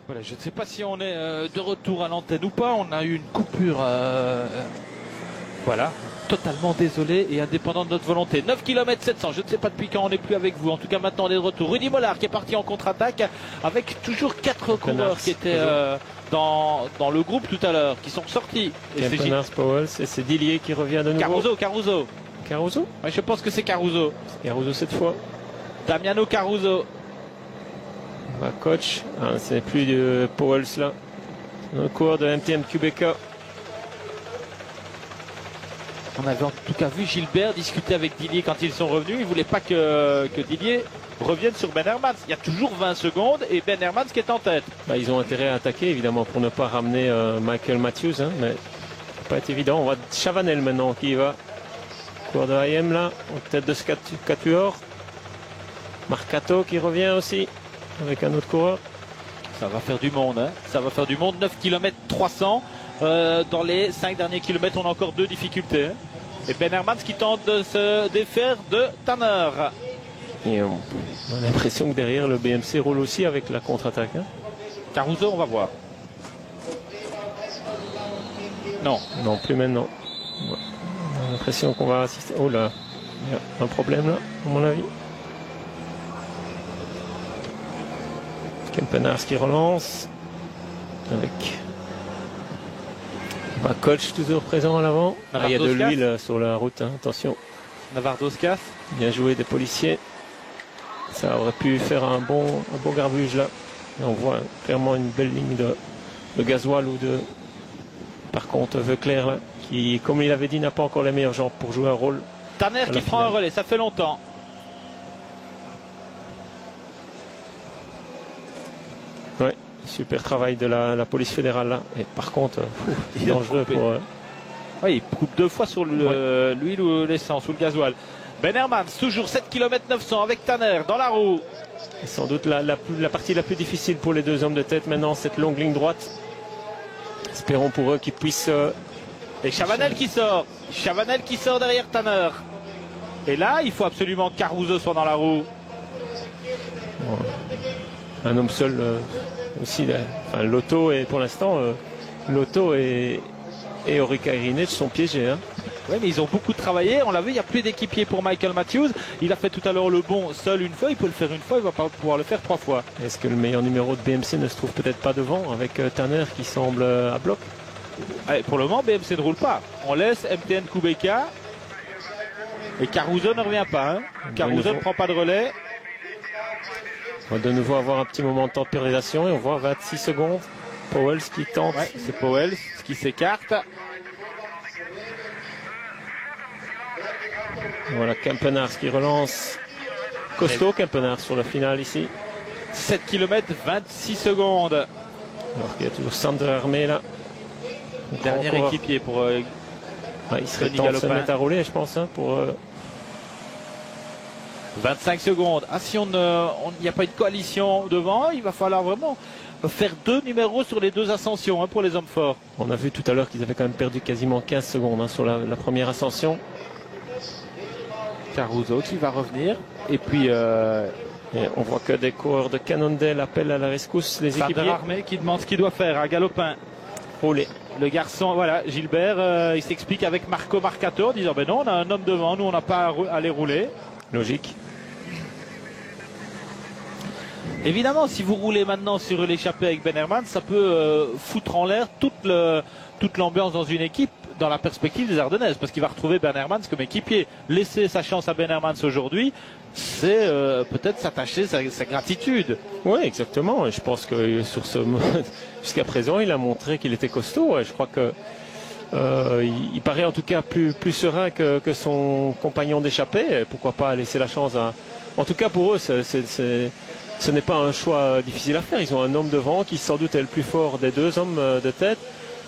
Voilà, je ne sais pas si on est de retour à l'antenne ou pas. On a eu une coupure. Voilà, totalement désolé et indépendant de notre volonté. 9 km 700, je ne sais pas depuis quand on n'est plus avec vous. En tout cas, maintenant on est de retour. Rudy Mollard qui est parti en contre-attaque avec toujours 4 coureurs qui étaient dans le groupe tout à l'heure, qui sont sortis. Kempenars, Powell, et c'est Dillier qui revient de nouveau. Caruso. Caruso? Ouais, je pense que c'est Caruso. Caruso cette fois. Damiano Caruso. Coach, c'est plus de Powell là. Un coureur de MTN Quebeca. On avait en tout cas vu Gilbert discuter avec Dillier quand ils sont revenus. Il ne voulait pas que Dillier revienne sur Ben Hermans. Il y a toujours 20 secondes et Ben Hermans qui est en tête. Ils ont intérêt à attaquer évidemment pour ne pas ramener Michael Matthews. Mais ça va pas être évident. On voit Chavanel maintenant qui y va. Coureur de IM là, en tête de ce quatuor. Marcato qui revient aussi avec un autre coureur. Ça va faire du monde. Hein. Ça va faire du monde. 9 km 300. Dans les 5 derniers kilomètres, on a encore 2 difficultés. Hein. Et Ben Hermans qui tente de se défaire de Tanner. Et on a l'impression que derrière le BMC roule aussi avec la contre-attaque. Hein. Caruso, on va voir. Non. Non, plus maintenant. On a l'impression qu'on va assister. Oh là, il y a un problème là, à mon avis. Kempenars qui relance. Avec coach toujours présent à l'avant. Il y a de l'huile sur la route, hein, attention. Navardo-Scass. Bien joué des policiers. Ça aurait pu faire un bon garbuge là. Et on voit clairement une belle ligne de gasoil ou de. Par contre, Veuclair là, qui, comme il avait dit, n'a pas encore les meilleures jambes pour jouer un rôle. Tanner qui prend un relais, ça fait longtemps. Ouais. Super travail de la police fédérale là. Et par contre, il est dangereux pour. Oui, il coupe 2 fois sur l'huile ou l'essence ou le gasoil. Ben Hermans, toujours 7 km 900 avec Tanner dans la roue. Et sans doute la partie la plus difficile pour les deux hommes de tête maintenant, cette longue ligne droite. Espérons pour eux qu'ils puissent. Et Chavanel qui sort. Chavanel qui sort derrière Tanner. Et là, il faut absolument que Caruso soit dans la roue. Un homme seul. Aussi, Lotto et pour l'instant, Lotto et Orica Irinec sont piégés. Hein. Oui, mais ils ont beaucoup travaillé. On l'a vu, il n'y a plus d'équipier pour Michael Matthews. Il a fait tout à l'heure le bon seul une fois. Il peut le faire une fois, il va pas pouvoir le faire 3 fois. Est-ce que le meilleur numéro de BMC ne se trouve peut-être pas devant avec Tanner qui semble à bloc? Allez, pour le moment, BMC ne roule pas. On laisse MTN Quebeca. Et Caruso ne revient pas. Hein. Caruso ne prend pas de relais. On va de nouveau avoir un petit moment de temporisation et on voit 26 secondes. Powell qui tente. Ouais, c'est Powell qui s'écarte. Voilà Kempenars qui relance. Costaud Kempenars sur la finale ici. 7 km 26 secondes. Alors qu'il y a toujours Sander Armé là. Dernier équipier pour il serait temps de se mettre à rouler je pense hein, pour 25 secondes. Ah, si il n'y a pas une coalition devant, il va falloir vraiment faire 2 numéros sur les 2 ascensions hein, pour les hommes forts. On a vu tout à l'heure qu'ils avaient quand même perdu quasiment 15 secondes hein, sur la première ascension. Caruso qui va revenir. Et puis et on voit que des coureurs de Cannondale appellent à la rescousse les équipiers. Armé qui demande ce qu'il doit faire à Galopin. Rouler. Le garçon, voilà, Gilbert, il s'explique avec Marco Marcato en disant ben non, on a un homme devant, nous on n'a pas à aller rouler. Logique. Évidemment, si vous roulez maintenant sur l'échappée avec Ben Hermans, ça peut foutre en l'air toute l'ambiance dans une équipe dans la perspective des Ardennaises, parce qu'il va retrouver Ben Hermans comme équipier. Laisser sa chance à Ben Hermans aujourd'hui, c'est peut-être s'attacher sa gratitude. Oui, exactement. Je pense que sur ce jusqu'à présent, il a montré qu'il était costaud. Je crois que il paraît en tout cas plus serein que son compagnon d'échappée. Pourquoi pas laisser la chance à. En tout cas pour eux, ce n'est pas un choix difficile à faire. Ils ont un homme devant qui sans doute est le plus fort des 2 hommes de tête.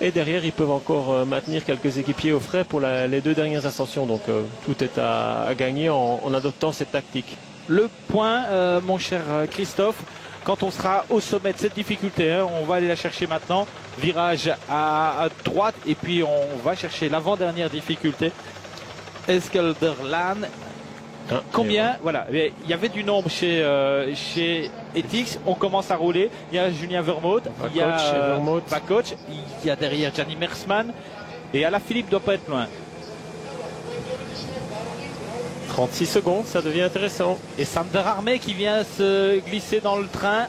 Et derrière, ils peuvent encore maintenir quelques équipiers au frais pour les 2 dernières ascensions. Donc tout est à gagner en adoptant cette tactique. Le point, mon cher Christophe, quand on sera au sommet de cette difficulté, hein, on va aller la chercher maintenant. Virage à droite et puis on va chercher l'avant-dernière difficulté. Eskelderlaan. Combien, voilà, il y avait du nombre chez Ethics, on commence à rouler. Il y a Julien Vermouth, il y a Vakoch, il y a derrière Gianni Mersman et Alaphilippe doit pas être loin. 36 secondes, ça devient intéressant. Et Sander Armé qui vient se glisser dans le train.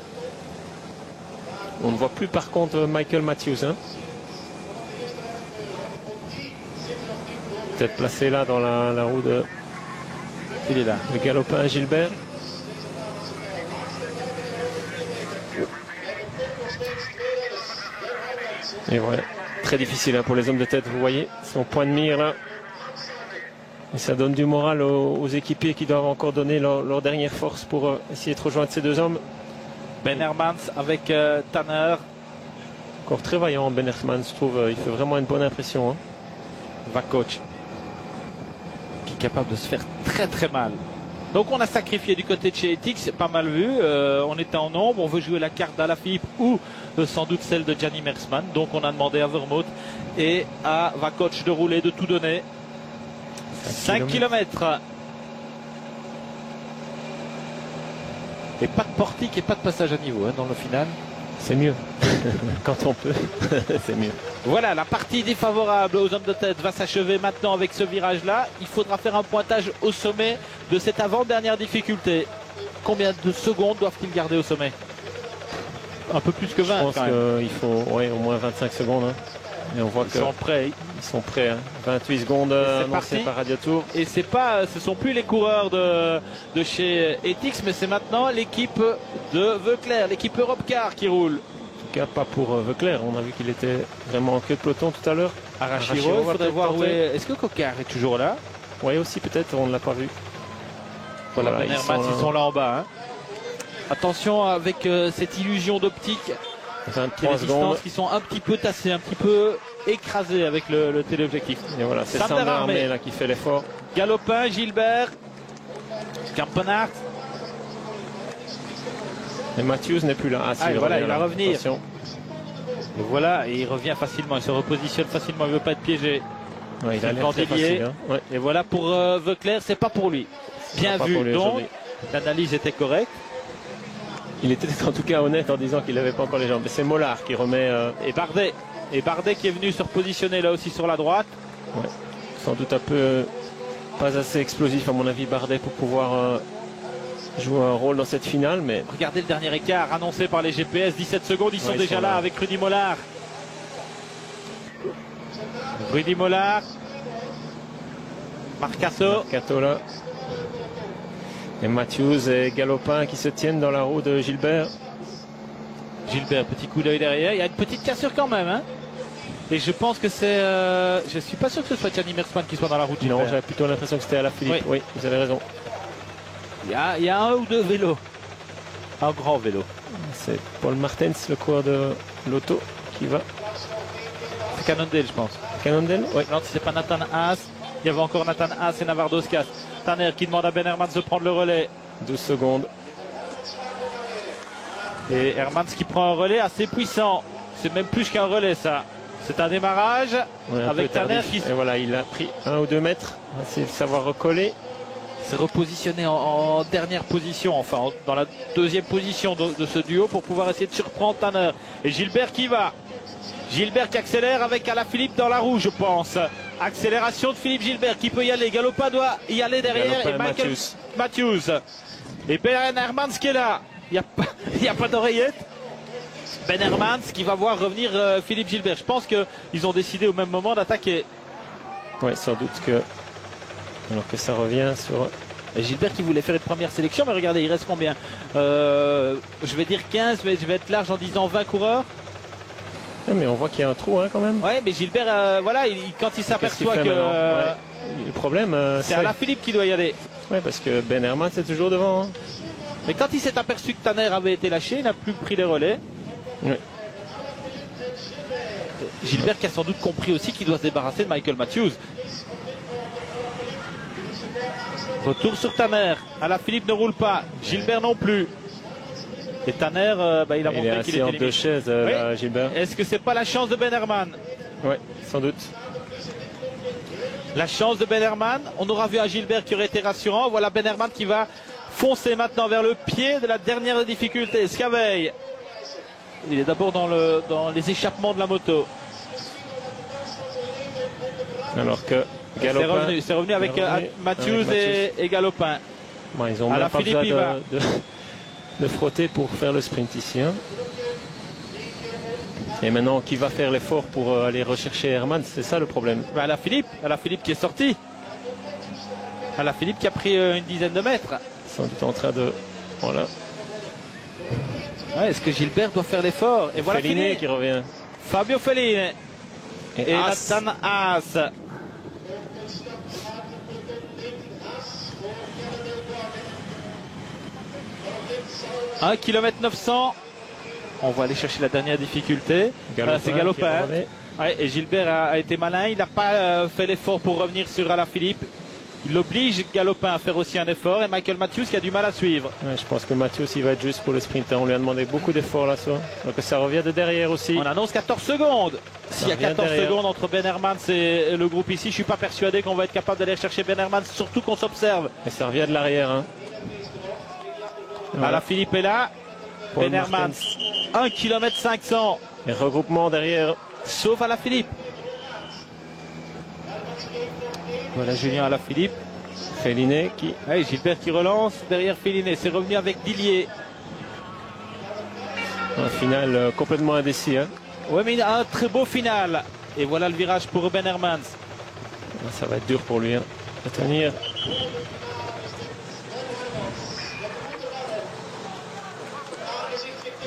On ne voit plus par contre Michael Matthews. Hein. Peut-être placé là dans la roue de... Il est là. Le galopin Gilbert. Et voilà, très difficile hein, pour les hommes de tête, vous voyez, son point de mire là. Et ça donne du moral aux équipiers qui doivent encore donner leur dernière force pour essayer de rejoindre ces deux hommes. Ben Hermans avec Tanner. Encore très vaillant Ben Hermans, je trouve, il fait vraiment une bonne impression. Hein. Vakoch qui est capable de se faire très très mal. Donc on a sacrifié du côté de chez Ethics, pas mal vu, on était en nombre, on veut jouer la carte d'Alaphilippe ou sans doute celle de Gianni Mersman. Donc on a demandé à Vermouth et à Vakoch de rouler, de tout donner. 5 km. Et pas de portique et pas de passage à niveau hein, dans le final. C'est mieux. Quand on peut, c'est mieux. Voilà, la partie défavorable aux hommes de tête va s'achever maintenant avec ce virage-là. Il faudra faire un pointage au sommet de cette avant-dernière difficulté. Combien de secondes doivent-ils garder au sommet? Un peu plus que 20. Je pense qu'il faut au moins 25 secondes. Hein. Et on voit qu'ils sont prêts. Ils sont prêts. Hein. 28 secondes annoncées par Radiatour. Et c'est pas, ce sont plus les coureurs de chez Ethics, mais c'est maintenant l'équipe de Veuclair, l'équipe Europcar qui roule. En tout cas, pas pour Veuclair. On a vu qu'il était vraiment en queue de peloton tout à l'heure. Arashiro, il faudrait voir où est. Est-ce que Coquard est toujours là? Oui, aussi peut-être. On ne l'a pas vu. Voilà, ils sont là en bas. Hein. Attention avec cette illusion d'optique. 23 secondes qui sont un petit peu tassées, un petit peu écrasées avec le téléobjectif. Et voilà, c'est Sander Armé là qui fait l'effort. Galopin, Gilbert, Campenart. Et Matthews n'est plus là. Voilà, il va revenir. Attention. Et voilà, et il revient facilement, il se repositionne facilement, il ne veut pas être piégé. Ouais, il a l'air très facile, hein. Ouais. Et voilà pour Veuclair, c'est pas pour lui. Bien vu, donc l'analyse était correcte. Il était en tout cas honnête en disant qu'il n'avait pas encore les jambes. C'est Mollard qui remet... Et Bardet qui est venu se repositionner là aussi sur la droite. Ouais. Sans doute un peu pas assez explosif à mon avis Bardet pour pouvoir jouer un rôle dans cette finale. Mais regardez le dernier écart annoncé par les GPS. 17 secondes, ils sont déjà là avec Rudy Mollard. Rudy Mollard. Marcato là. Et Matthews et Galopin qui se tiennent dans la roue de Gilbert. Gilbert, petit coup d'œil derrière. Il y a une petite cassure quand même. Hein. Et je pense que c'est... je suis pas sûr que ce soit Gianni Mersman qui soit dans la roue de Gilbert. Non, j'avais plutôt l'impression que c'était Alaphilippe. Oui, vous avez raison. Il y a un ou deux vélos. Un grand vélo. C'est Paul Martens, le coureur de l'auto, qui va. C'est Cannondale, je pense. Cannondale? Oui. Non, si c'est pas Nathan Haas. Il y avait encore Nathan Haas et Navarro Skas. Tanner qui demande à Ben Hermans de prendre le relais. 12 secondes. Et Hermans qui prend un relais assez puissant. C'est même plus qu'un relais ça. C'est un démarrage avec Tanner qui... Et voilà, il a pris 1 ou 2 mètres. On va essayer de savoir recoller. C'est repositionné en dernière position, enfin dans la deuxième position de ce duo pour pouvoir essayer de surprendre Tanner. Et Gilbert qui va. Gilbert qui accélère avec Alaphilippe dans la roue, je pense. Accélération de Philippe Gilbert qui peut y aller. Galopin doit y aller derrière. Galopin, et Michael Matthews. Et Ben Hermans qui est là. Il n'y a pas d'oreillette. Ben Hermans qui va voir revenir Philippe Gilbert. Je pense qu'ils ont décidé au même moment d'attaquer. Oui, sans doute que... Alors que ça revient sur... Et Gilbert qui voulait faire une première sélection. Mais regardez, il reste combien je vais dire 15, mais je vais être large en disant 20 coureurs. Ouais, mais on voit qu'il y a un trou hein, quand même. Oui, mais Gilbert, voilà, quand il s'aperçoit que... Le problème... c'est Alaphilippe qui doit y aller. Oui, parce que Ben Hermans est toujours devant. Hein. Mais quand il s'est aperçu que Tanner avait été lâché, il n'a plus pris les relais. Oui. Gilbert qui a sans doute compris aussi qu'il doit se débarrasser de Michael Matthews. Retour sur Tanner. Alaphilippe ne roule pas. Gilbert non plus. Et Tanner, il a montré qu'il était en deux chaises, Gilbert. Est-ce que c'est pas la chance de Ben Hermans? Oui, sans doute. La chance de Benherman. On aura vu un Gilbert qui aurait été rassurant. Voilà Benherman qui va foncer maintenant vers le pied de la dernière difficulté. Scaveille. Il est d'abord dans les échappements de la moto. Alors que Galopin... C'est revenu avec Matthews et Galopin. Bon, ils ont même pas besoin de frotter pour faire le sprint ici. Hein. Et maintenant, qui va faire l'effort pour aller rechercher Hermans? C'est ça le problème. Ben, Alaphilippe qui est sorti. Alaphilippe qui a pris une dizaine de mètres. Sans doute en train de... Voilà. Ouais, est-ce que Gilbert doit faire l'effort? Et voilà Fellini qui revient. Fabio Fellini. Et Nathan Haas. « 1 km 900 ». On va aller chercher la dernière difficulté. Voilà, c'est Galopin. Ouais, et Gilbert a été malin. Il n'a pas fait l'effort pour revenir sur Alaphilippe. Il oblige Galopin à faire aussi un effort. Et Michael Matthews qui a du mal à suivre. Ouais, je pense que Matthews il va être juste pour le sprint. On lui a demandé beaucoup d'efforts là. Donc ça revient de derrière aussi. On annonce 14 secondes. S'il y a 14 secondes entre Ben Hermans et le groupe ici, je ne suis pas persuadé qu'on va être capable d'aller chercher Ben Hermans. Surtout qu'on s'observe. Et ça revient de l'arrière. Hein. Voilà. Alaphilippe est là. Ben Hermans, 1 km 500. Et regroupement derrière. Sauf Alaphilippe. Voilà Julien Alaphilippe. Fellini qui... Ouais, Gilbert qui relance derrière Fellini. C'est revenu avec Dillier. Un final complètement indécis. Hein. Oui, mais un très beau final. Et voilà le virage pour Ben Hermans. Ça va être dur pour lui hein, à tenir.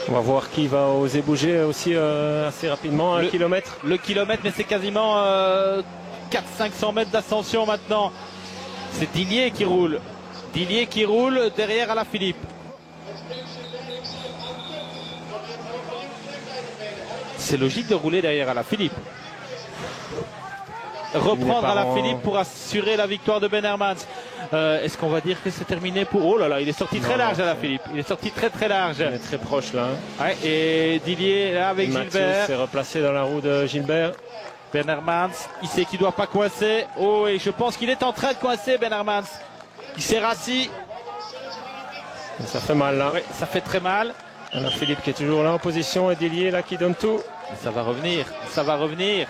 On va voir qui va oser bouger aussi assez rapidement, 1 kilomètre. Le kilomètre, mais c'est quasiment 400-500 mètres d'ascension maintenant. C'est Dillier qui roule. Dillier qui roule derrière Alaphilippe. C'est logique de rouler derrière Alaphilippe. Reprendre Alaphilippe pour assurer la victoire de Ben Hermans. Est-ce qu'on va dire que c'est terminé pour... Oh là là, il est sorti très large Alaphilippe. Il est sorti très large. Il est très proche là. Hein. Ouais, et Dillier là avec Gilbert. s'est replacé dans la roue de Gilbert. Ben Hermans, il sait qu'il ne doit pas coincer. Oh, et je pense qu'il est en train de coincer Ben Hermans. Il s'est rassis. Ça fait mal là. Oui, ça fait très mal. Alaphilippe qui est toujours là en position et Dillier là qui donne tout. Ça va revenir, ça va revenir.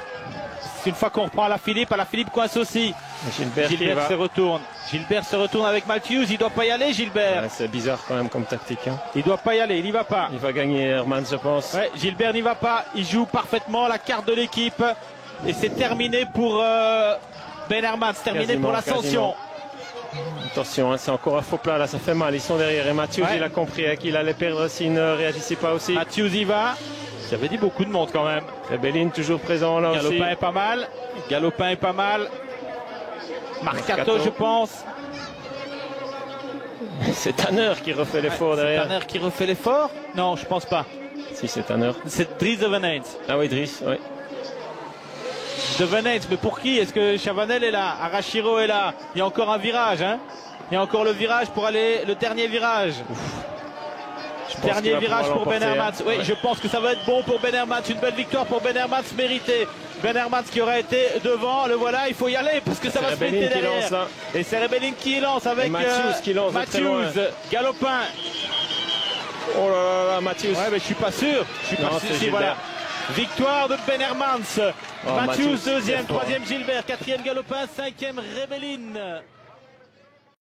Une fois qu'on reprend Alaphilippe coince aussi. Gilbert se retourne. Gilbert se retourne avec Matthews. Il ne doit pas y aller, Gilbert. Ouais, c'est bizarre quand même comme tactique. Hein. Il ne doit pas y aller, il n'y va pas. Il va gagner Hermans, je pense. Ouais, Gilbert n'y va pas. Il joue parfaitement la carte de l'équipe. Et c'est terminé pour Ben Hermans. C'est terminé pour l'ascension. Attention, hein, c'est encore un faux plat là, ça fait mal. Ils sont derrière. Et Matthews, il a compris hein, qu'il allait perdre s'il ne réagissait pas aussi. Matthews y va. J'avais dit beaucoup de monde quand même. Rebellin toujours présent là aussi. Galopin est pas mal. Galopin est pas mal. Marcato, je pense. C'est Tanner qui refait l'effort derrière. C'est Tanner qui refait l'effort? Non, je pense pas. Si, c'est Tanner. C'est Dries de Veneyns. Ah oui, Dries, oui. De Veneyns, mais pour qui? Est-ce que Chavanel est là? Arashiro est là? Il y a encore un virage, hein? Il y a encore le virage pour aller, le dernier virage. Dernier virage pour Ben Hermans. Oui, je pense que ça va être bon pour Ben Hermans. Une belle victoire pour Ben Hermans méritée. Ben Hermans qui aurait été devant, le voilà, il faut y aller parce que ça va se péter derrière. Lance, et c'est Rebellin qui lance avec Matthews qui lance. Matthews, Galopin. Oh là là, Matthews. Ouais, mais je suis pas sûr. Je suis pas sûr. Si, voilà. Victoire de Ben Hermans. Matthews deuxième, troisième Gilbert, quatrième Galopin, cinquième Rebellin.